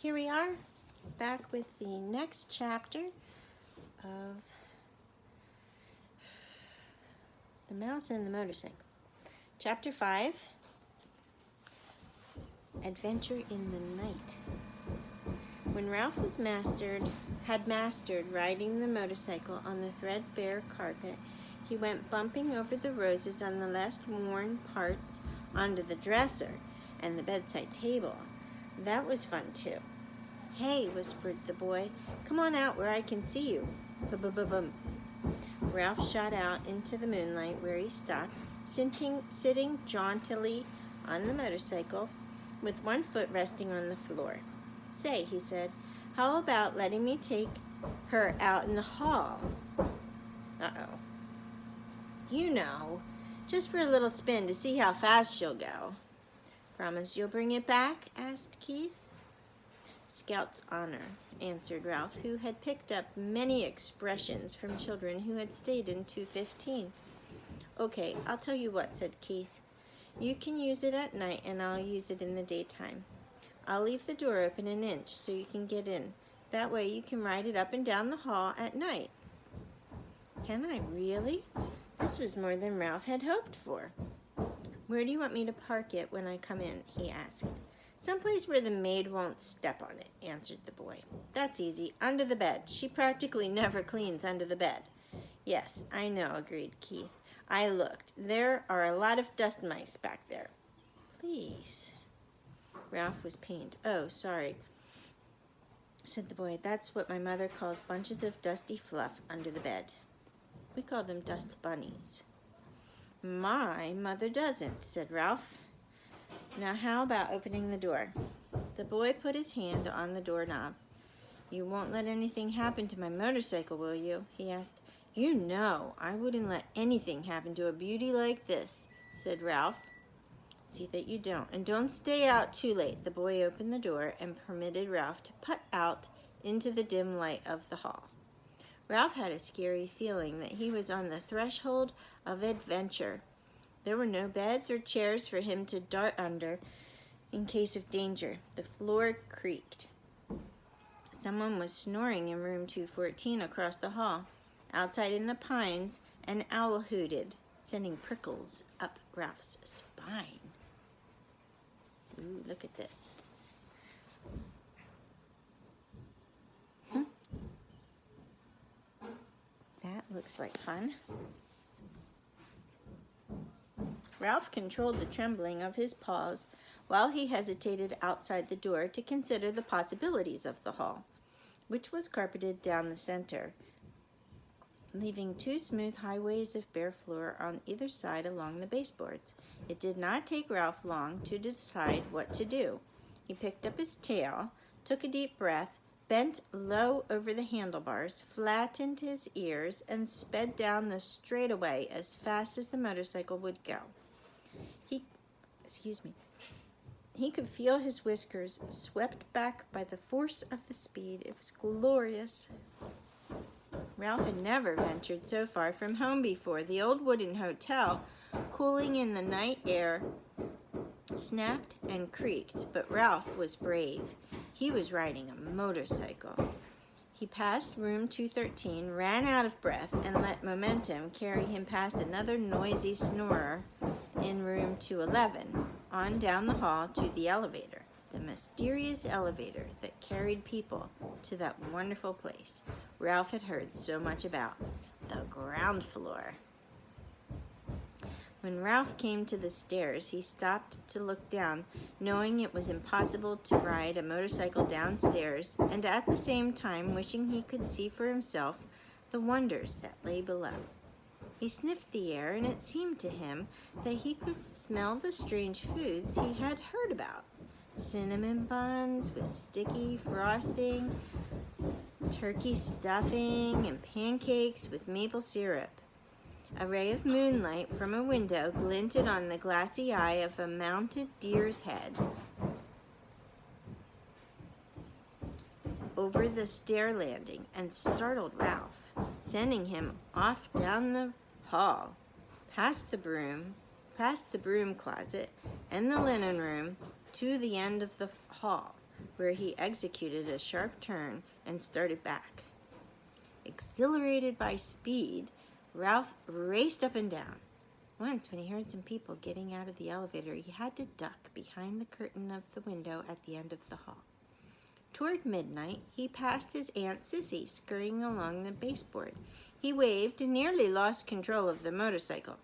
Here we are, back with the next chapter of The Mouse and the Motorcycle. Chapter 5, Adventure in the Night. When Ralph had mastered riding the motorcycle on the threadbare carpet, he went bumping over the roses on the less worn parts onto the dresser and the bedside table. That was fun, too. "Hey," whispered the boy, "come on out where I can see you." Bum. Ralph shot out into the moonlight where he stopped, sitting jauntily on the motorcycle with one foot resting on the floor. "Say," he said, "how about letting me take her out in the hall?" Uh-oh. "You know, just for a little spin to see how fast she'll go." "Promise you'll bring it back?" asked Keith. "Scout's honor," answered Ralph, who had picked up many expressions from children who had stayed in 215. "Okay, I'll tell you what," said Keith. "You can use it at night and I'll use it in the daytime. I'll leave the door open an inch so you can get in. That way you can ride it up and down the hall at night." "Can I really?" This was more than Ralph had hoped for. "Where do you want me to park it when I come in?" he asked. "Someplace where the maid won't step on it," answered the boy. "That's easy. Under the bed. She practically never cleans under the bed." "Yes, I know," agreed Keith. "I looked. There are a lot of dust mice back there." "Please." Ralph was pained. "Oh, sorry," said the boy. "That's what my mother calls bunches of dusty fluff under the bed. We call them dust bunnies." "My mother doesn't," said Ralph. "Now how about opening the door?" The boy put his hand on the doorknob. "You won't let anything happen to my motorcycle, will you?" he asked. "You know I wouldn't let anything happen to a beauty like this," said Ralph. "See that you don't. And don't stay out too late." The boy opened the door and permitted Ralph to put out into the dim light of the hall. Ralph had a scary feeling that he was on the threshold of adventure. There were no beds or chairs for him to dart under in case of danger. The floor creaked. Someone was snoring in room 214 across the hall. Outside in the pines, an owl hooted, sending prickles up Ralph's spine. Ooh, look at this. That looks like fun. Ralph controlled the trembling of his paws while he hesitated outside the door to consider the possibilities of the hall, which was carpeted down the center, leaving two smooth highways of bare floor on either side along the baseboards. It did not take Ralph long to decide what to do. He picked up his tail, took a deep breath, bent low over the handlebars, flattened his ears, and sped down the straightaway as fast as the motorcycle would go. He could feel his whiskers swept back by the force of the speed. It was glorious. Ralph had never ventured so far from home before. The old wooden hotel, cooling in the night air, snapped and creaked, but Ralph was brave. He was riding a motorcycle. He passed room 213, ran out of breath, and let momentum carry him past another noisy snorer in room 211, on down the hall to the elevator, the mysterious elevator that carried people to that wonderful place Ralph had heard so much about, the ground floor. When Ralph came to the stairs, he stopped to look down, knowing it was impossible to ride a motorcycle downstairs, and at the same time wishing he could see for himself the wonders that lay below. He sniffed the air, and it seemed to him that he could smell the strange foods he had heard about. Cinnamon buns with sticky frosting, turkey stuffing, and pancakes with maple syrup. A ray of moonlight from a window glinted on the glassy eye of a mounted deer's head over the stair landing and startled Ralph, sending him off down the hall, past the broom closet and the linen room to the end of the hall, where he executed a sharp turn and started back. Exhilarated by speed, Ralph raced up and down. Once, when he heard some people getting out of the elevator, he had to duck behind the curtain of the window at the end of the hall. Toward midnight, he passed his Aunt Sissy scurrying along the baseboard. He waved and nearly lost control of the motorcycle.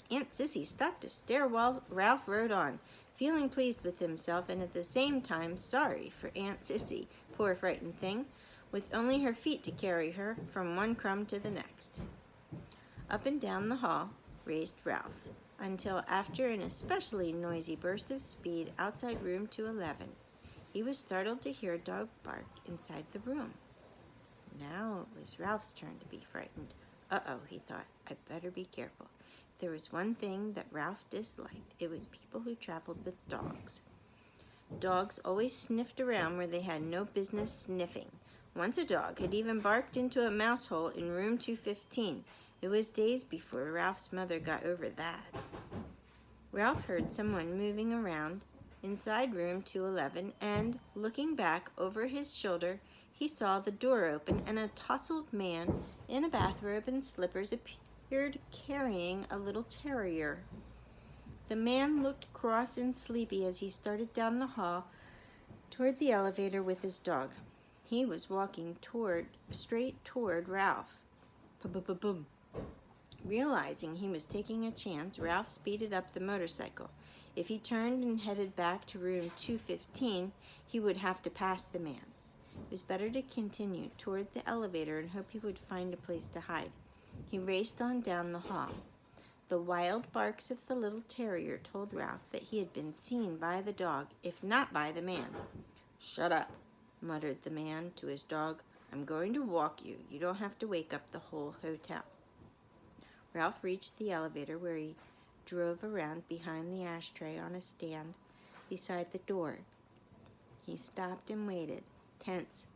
Aunt Sissy stopped to stare while Ralph rode on, feeling pleased with himself and at the same time sorry for Aunt Sissy, poor frightened thing, with only her feet to carry her from one crumb to the next. Up and down the hall raced Ralph, until after an especially noisy burst of speed outside room 211, he was startled to hear a dog bark inside the room. Now it was Ralph's turn to be frightened. Uh-oh, he thought, I'd better be careful. If there was one thing that Ralph disliked, it was people who traveled with dogs. Dogs always sniffed around where they had no business sniffing. Once a dog had even barked into a mouse hole in room 215. It was days before Ralph's mother got over that. Ralph heard someone moving around inside room 211, and, looking back over his shoulder, he saw the door open and a tousled man in a bathrobe and slippers appeared carrying a little terrier. The man looked cross and sleepy as he started down the hall toward the elevator with his dog. He was walking straight toward Ralph. Boom. Realizing he was taking a chance, Ralph speeded up the motorcycle. If he turned and headed back to room 215, he would have to pass the man. It was better to continue toward the elevator and hope he would find a place to hide. He raced on down the hall. The wild barks of the little terrier told Ralph that he had been seen by the dog, if not by the man. "Shut up," muttered the man to his dog. "I'm going to walk you. You don't have to wake up the whole hotel." Ralph reached the elevator, where he drove around behind the ashtray on a stand beside the door. He stopped and waited, tense